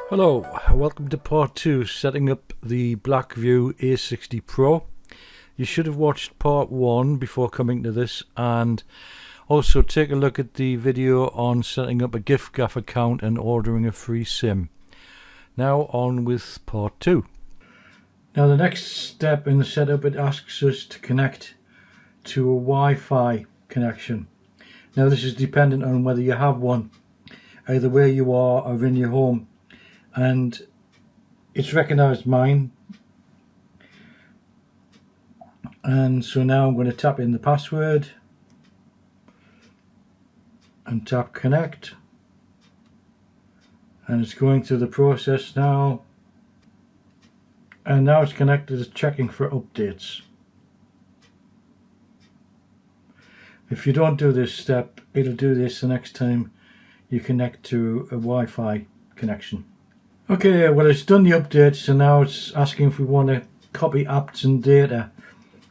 Hello, welcome to part 2, setting up the Blackview A60 Pro. You should have watched part 1 before coming to this, and also take a look at the video on setting up a giffgaff account and ordering a free SIM. Now on with part 2. Now the next step in the setup, it asks us to connect to a Wi-Fi connection. Now this is dependent on whether you have one, either where you are or in your home. And it's recognised mine, and so now I'm going to tap in the password and tap connect, and it's going through the process now, and now it's connected. It's checking for updates. If you don't do this step, it'll do this the next time you connect to a Wi-Fi connection. Okay, well, it's done the updates, so now it's asking if we want to copy apps and data.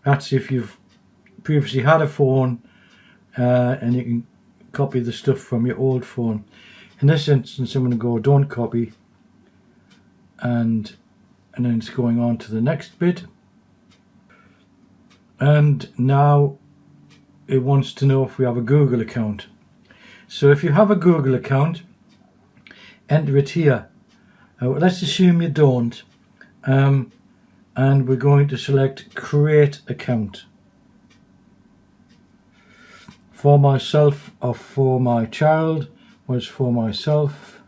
That's if you've previously had a phone and you can copy the stuff from your old phone. In this instance, I'm going to go don't copy, and then it's going on to the next bit. And now it wants to know if we have a Google account. So if you have a Google account, enter it here. Let's assume you don't, and we're going to select create account for myself or for my child. Where's for myself?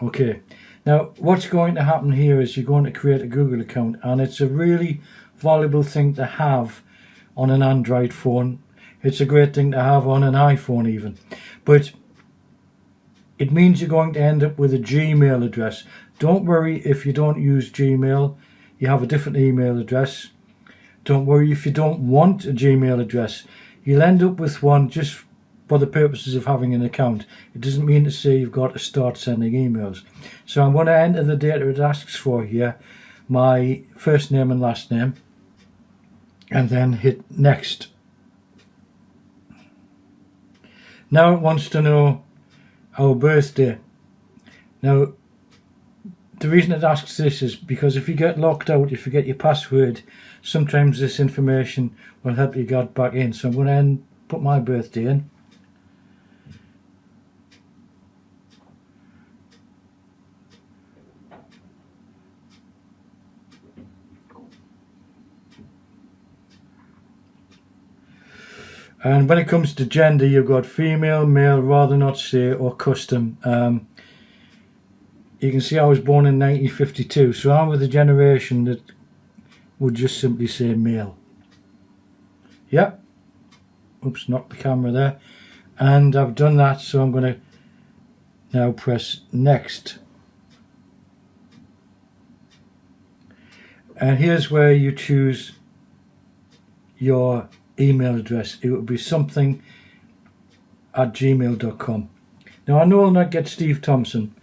Okay, now what's going to happen here is you're going to create a Google account, and it's a really valuable thing to have on an Android phone. It's a great thing to have on an iPhone even, but it means you're going to end up with a Gmail address. Don't worry if you don't use Gmail, you have a different email address. Don't worry if you don't want a Gmail address. You'll end up with one just for the purposes of having an account. It doesn't mean to say you've got to start sending emails. So I'm going to enter the data it asks for here, my first name and last name, and then hit next. Now it wants to know our birthday. Now the reason it asks this is because if you get locked out, if you forget your password, sometimes this information will help you get back in. So I'm going to put my birthday in. And when it comes to gender, you've got female, male, rather not say, or custom. You can see I was born in 1952, so I'm with a generation that would just simply say male. Yep. Oops, knocked the camera there. And I've done that, so I'm going to now press next. And here's where you choose your email address. It would be something@gmail.com. Now I know I'll not get Steve Thompson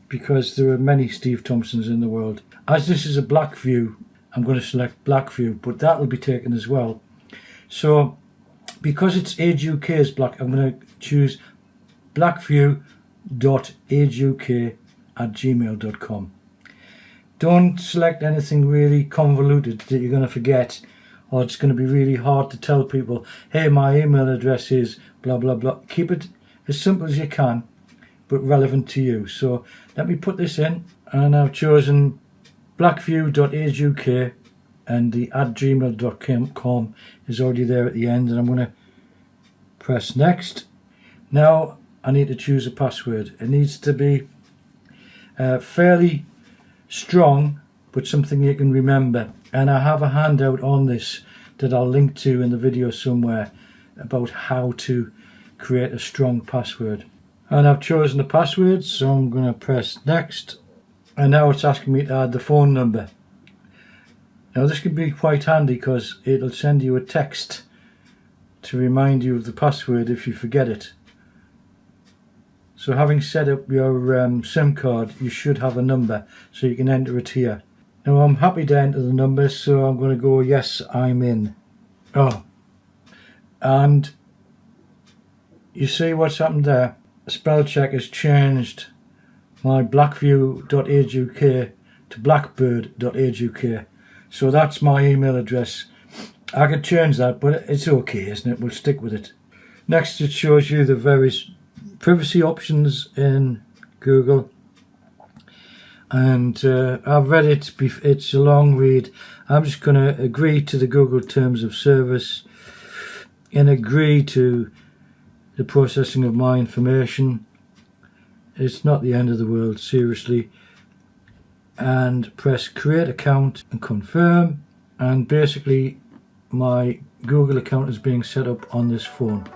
because there are many Steve Thompsons in the world. As this is a Blackview, I'm going to select Blackview, but that will be taken as well. So because it's Age UK's Black, I'm going to choose blackview.ageuk@gmail.com. Don't select anything really convoluted that you're going to forget, or it's going to be really hard to tell people, hey, my email address is blah blah blah. Keep it as simple as you can, but relevant to you. So let me put this in, and I've chosen blackview.ageuk, and the @gmail.com is already there at the end, and I'm going to press next. Now I need to choose a password. It needs to be fairly strong, but something you can remember. And I have a handout on this that I'll link to in the video somewhere about how to create a strong password. And I've chosen the password, so I'm going to press next. And now it's asking me to add the phone number. Now this can be quite handy because it'll send you a text to remind you of the password if you forget it. So having set up your SIM card, you should have a number, so you can enter it here. Now I'm happy to enter the number, so I'm going to go yes, I'm in. Oh, and you see what's happened there? Spell check has changed my blackview.age.uk to blackbird.age.uk. So that's my email address. I could change that, but it's okay, isn't it? We'll stick with it. Next, it shows you the various privacy options in Google. And I've read it, it's a long read. I'm just going to agree to the Google Terms of Service and agree to the processing of my information. It's not the end of the world, seriously. And press create account and confirm, and basically my Google account is being set up on this phone.